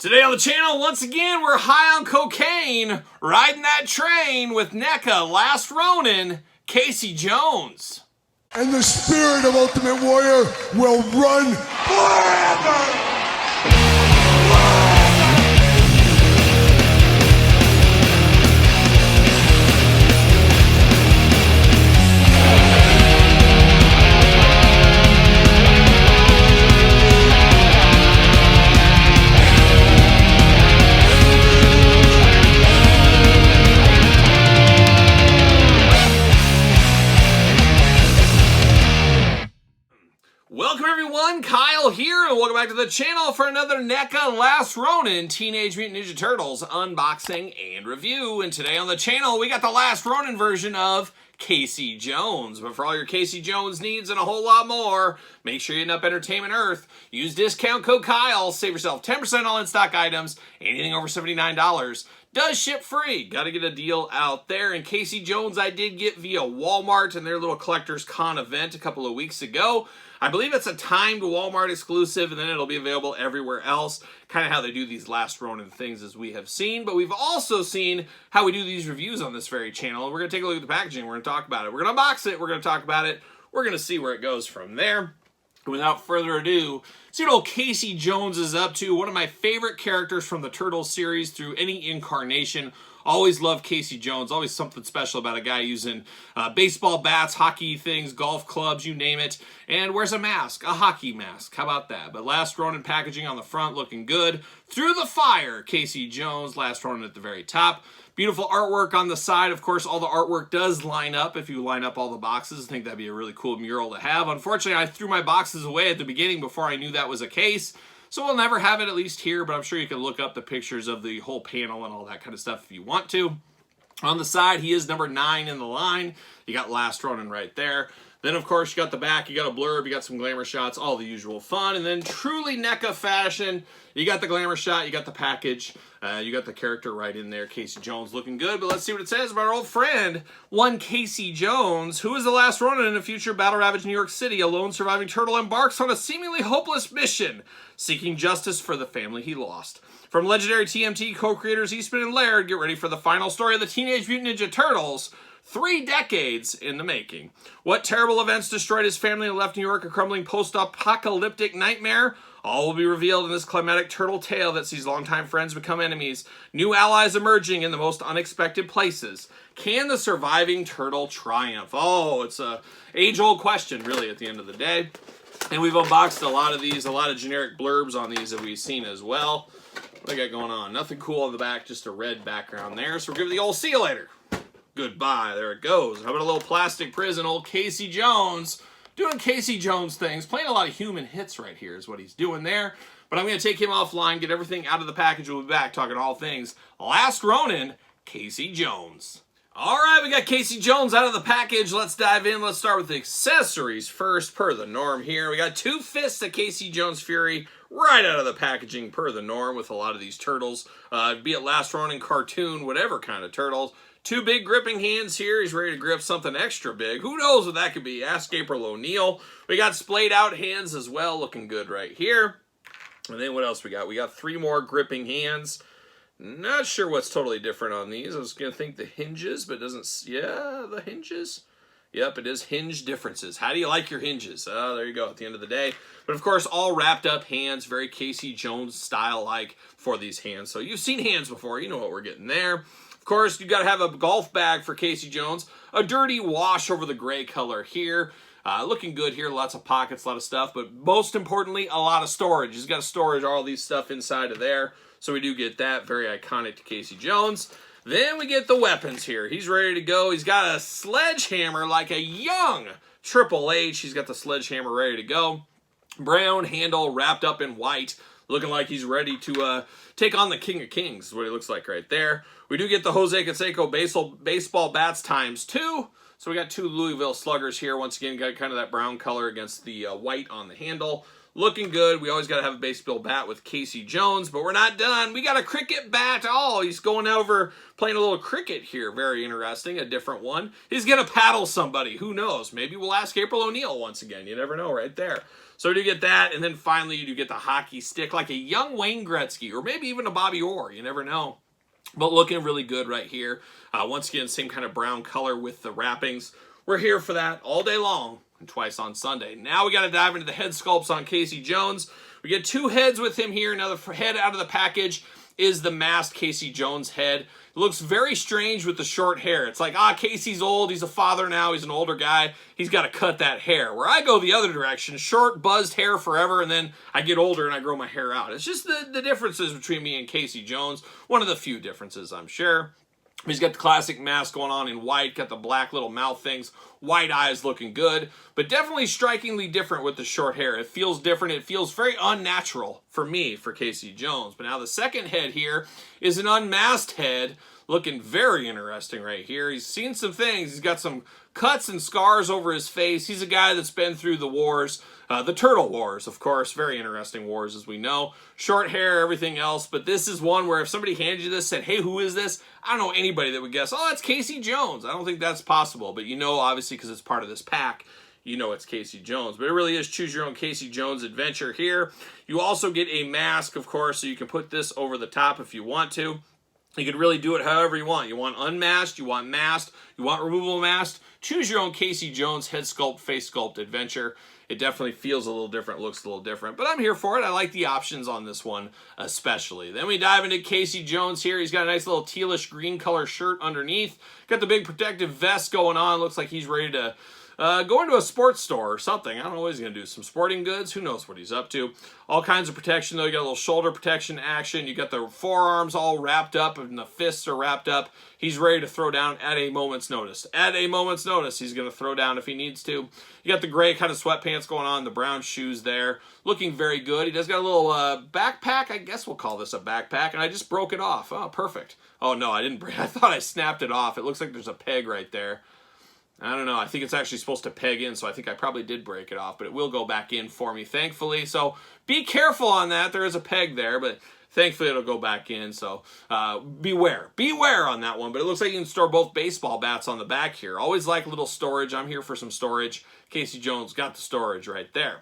Today on the channel, once again, we're high on cocaine, riding that train with NECA, Last Ronin, Casey Jones. And the spirit of Ultimate Warrior will run forever! Welcome everyone, Kyle here, and welcome back to the channel for another NECA Last Ronin Teenage Mutant Ninja Turtles unboxing and review. And today on the channel, we got the Last Ronin version of Casey Jones. But for all your Casey Jones needs and a whole lot more, make sure you hit up Entertainment Earth. Use discount code Kyle, save yourself 10% all in-stock items, anything over $79. Does ship free. Got to get a deal out there. And Casey Jones I did get via Walmart and their little Collectors Con event a couple of weeks ago. I believe it's a timed Walmart exclusive, and then it'll be available everywhere else. Kind of how they do these Last Ronin things as we have seen. But we've also seen how we do these reviews on this very channel. And we're going to take a look at the packaging. We're going to talk about it. We're going to unbox it. We're going to talk about it. We're going to see where it goes from there. Without further ado, see what old Casey Jones is up to. One of my favorite characters from the Turtles series through any incarnation. Always love Casey Jones. Always something special about a guy using baseball bats, hockey things, golf clubs, you name it. And wears a mask, a hockey mask. How about that? But Last Ronin packaging on the front looking good. Through the fire, Casey Jones. Last Ronin at the very top. Beautiful artwork on the side. Of course, all the artwork does line up if you line up all the boxes. I think that'd be a really cool mural to have. Unfortunately, I threw my boxes away at the beginning before I knew that was a case. So we'll never have it, at least here, but I'm sure you can look up the pictures of the whole panel and all that kind of stuff if you want to. On the side, he is number 9 in the line. You got Last Ronin right there. Then, of course, you got the back, you got a blurb, you got some glamour shots, all the usual fun. And then, truly NECA fashion, you got the glamour shot, you got the package, you got the character right in there, Casey Jones looking good. But let's see what it says about our old friend, one Casey Jones, who is the Last Ronin in a future battle-ravaged New York City. A lone surviving turtle embarks on a seemingly hopeless mission, seeking justice for the family he lost. From legendary TMT co-creators Eastman and Laird, get ready for the final story of the Teenage Mutant Ninja Turtles, 3 decades in the making. What terrible events destroyed his family and left New York a crumbling post-apocalyptic nightmare? All will be revealed in this climatic turtle tale that sees longtime friends become enemies, new allies emerging in the most unexpected places. Can the surviving turtle triumph? Oh, it's a age-old question, really, at the end of the day. And we've unboxed a lot of these, a lot of generic blurbs on these that we've seen as well. What do I got going on? Nothing cool on the back, just a red background there. So we're giving the old see you later. Goodbye. There it goes. How about a little plastic prison? Old Casey Jones doing Casey Jones things. Playing a lot of human hits right here is what he's doing there. But I'm going to take him offline, get everything out of the package. We'll be back talking all things Last Ronin, Casey Jones. All right, we got Casey Jones out of the package. Let's dive in. Let's start with the accessories first, per the norm here. We got 2 fists of Casey Jones Fury right out of the packaging, per the norm, with a lot of these turtles. Be it Last Ronin cartoon, whatever kind of turtles. 2 big gripping hands here. He's ready to grip something extra big. Who knows what that could be? Ask April O'Neil. We got splayed out hands as well, looking good right here. And then what else we got? We got 3 more gripping hands. Not sure what's totally different on these. I was going to think the hinges, but it doesn't... Yeah, the hinges. Yep, it is hinge differences. How do you like your hinges? Oh, there you go, at the end of the day. But of course, all wrapped up hands, very Casey Jones style-like for these hands. So you've seen hands before. You know what we're getting there. Of course, you got to have a golf bag for Casey Jones. A dirty wash over the gray color here. Looking good here. Lots of pockets, a lot of stuff. But most importantly, a lot of storage. He's got storage, all these stuff inside of there. So we do get that. Very iconic to Casey Jones. Then we get the weapons here. He's ready to go. He's got a sledgehammer like a young Triple H. He's got the sledgehammer ready to go. Brown handle wrapped up in white. Looking like he's ready to take on the King of Kings is what he looks like right there. We do get the Jose Canseco baseball bats ×2. So we got 2 Louisville Sluggers here. Once again, got kind of that brown color against the white on the handle. Looking good. We always got to have a baseball bat with Casey Jones, but we're not done. We got a cricket bat. Oh, he's going over playing a little cricket here. Very interesting. A different one. He's going to paddle somebody. Who knows? Maybe we'll ask April O'Neil once again. You never know right there. So you do get that, and then finally you do get the hockey stick, like a young Wayne Gretzky, or maybe even a Bobby Orr, you never know. But looking really good right here. Once again, same kind of brown color with the wrappings. We're here for that all day long and twice on Sunday. Now we got to dive into the head sculpts on Casey Jones. We get 2 heads with him here. Another head out of the package is the masked Casey Jones head. It looks very strange with the short hair. It's like, Casey's old. He's a father now. He's an older guy. He's got to cut that hair. Where I go the other direction, short, buzzed hair forever, and then I get older and I grow my hair out. It's just the differences between me and Casey Jones. One of the few differences, I'm sure. He's got the classic mask going on in white, got the black little mouth things, white eyes looking good, but definitely strikingly different with the short hair. It feels different. It feels very unnatural for me, for Casey Jones. But now the second head here is an unmasked head, looking very interesting right here. He's seen some things. He's got some cuts and scars over his face. He's a guy that's been through the wars, the Turtle Wars, of course. Very interesting wars, as we know. Short hair, everything else. But this is one where if somebody handed you this, said, hey, who is this? I don't know anybody that would guess, oh, that's Casey Jones. I don't think that's possible. But you know, obviously, because it's part of this pack, you know it's Casey Jones. But it really is choose your own Casey Jones adventure here. You also get a mask, of course, so you can put this over the top if you want to. You can really do it however you want. You want unmasked, you want masked, you want removable masked. Choose your own Casey Jones head sculpt, face sculpt adventure. It definitely feels a little different, looks a little different, but I'm here for it. I like the options on this one especially. Then we dive into Casey Jones here. He's got a nice little tealish green color shirt underneath. Got the big protective vest going on. Looks like he's ready to go into a sports store or something. I don't know what he's going to do. Some sporting goods. Who knows what he's up to. All kinds of protection, though. You got a little shoulder protection action. You got the forearms all wrapped up and the fists are wrapped up. He's ready to throw down at a moment's notice. At a moment's notice, he's going to throw down if he needs to. You got the gray kind of sweatpants going on, the brown shoes there. Looking very good. He does got a little backpack. I guess we'll call this a backpack. And I just broke it off. Oh, perfect. Oh, no, I didn't break. I thought I snapped it off. It looks like there's a peg right there. I don't know. I think it's actually supposed to peg in, so I think I probably did break it off, but it will go back in for me, thankfully. So be careful on that. There is a peg there, but thankfully it'll go back in, so beware. Beware on that one, but it looks like you can store both baseball bats on the back here. Always like little storage. I'm here for some storage. Casey Jones got the storage right there.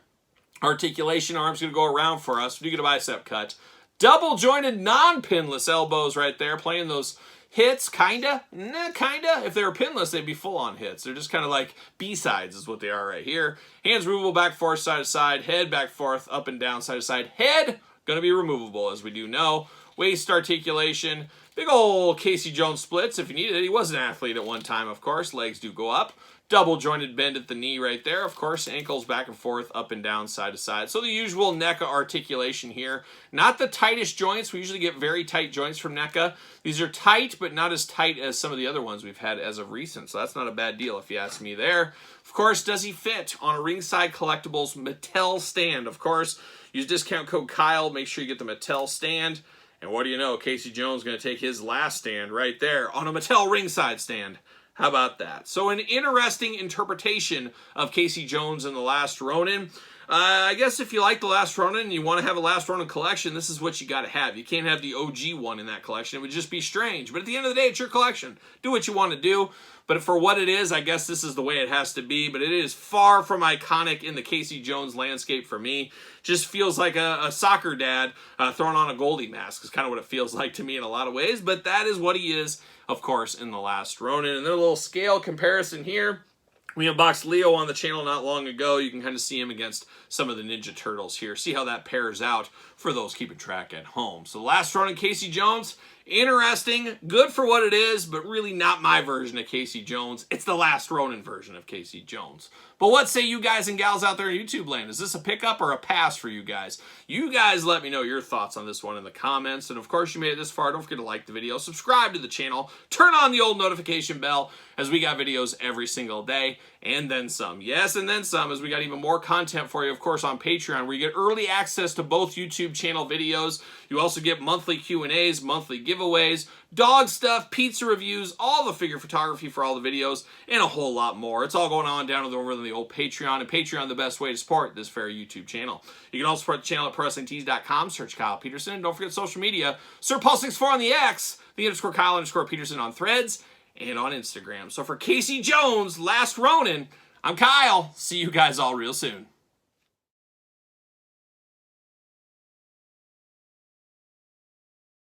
Articulation arm's going to go around for us. We do get a bicep cut. Double-jointed, non-pinless elbows right there, playing those hits, kinda. Nah, kinda. If they were pinless, they'd be full-on hits. They're just kind of like B-sides is what they are right here. Hands removable, back, forth, side to side. Head, back, forth, up and down, side to side. Head, gonna be removable, as we do know. Waist articulation. Big old Casey Jones splits if you needed it. He was an athlete at one time, of course. Legs do go up. Double jointed bend at the knee right there. Of course, ankles back and forth, up and down, side to side. So the usual NECA articulation here. Not the tightest joints. We usually get very tight joints from NECA. These are tight, but not as tight as some of the other ones we've had as of recent. So that's not a bad deal if you ask me there. Of course, does he fit on a Ringside Collectibles Mattel stand? Of course, use discount code Kyle. Make sure you get the Mattel stand. And what do you know? Casey Jones is going to take his last stand right there on a Mattel Ringside stand. How about that? So an interesting interpretation of Casey Jones in The Last Ronin. I guess if you like The Last Ronin and you want to have a Last Ronin collection, this is what you got to have. You can't have the OG one in that collection. It would just be strange. But at the end of the day, it's your collection. Do what you want to do. But for what it is, I guess this is the way it has to be. But it is far from iconic in the Casey Jones landscape for me. Just feels like a soccer dad throwing on a Goldie mask. Is kind of what it feels like to me in a lot of ways. But that is what he is, of course, in The Last Ronin. And their little scale comparison here. We unboxed Leo on the channel not long ago. You can kind of see him against some of the Ninja Turtles here. See how that pairs out for those keeping track at home. So The Last Ronin, Casey Jones. Interesting, good for what it is, but really not my version of Casey Jones. It's the Last Ronin version of Casey Jones. But what say you guys and gals out there in YouTube land? Is this a pickup or a pass for you guys? You guys let me know your thoughts on this one in the comments. And of course, you made it this far. Don't forget to like the video, subscribe to the channel, turn on the old notification bell as we got videos every single day, and then some. Yes, and then some, as we got even more content for you, of course, on Patreon, where you get early access to both YouTube channel videos. You also get monthly Q&As, monthly giveaways, dog stuff, pizza reviews, all the figure photography for all the videos, and a whole lot more. It's all going on down over in the old Patreon, and Patreon the best way to support this fair YouTube channel. You can also support the channel at ProWrestlingTees.com, search Kyle Peterson, and don't forget social media, SirPaul64 on the X, the _Kyle_Peterson on Threads, and on Instagram. So for Casey Jones, Last Ronin, I'm Kyle. See you guys all real soon.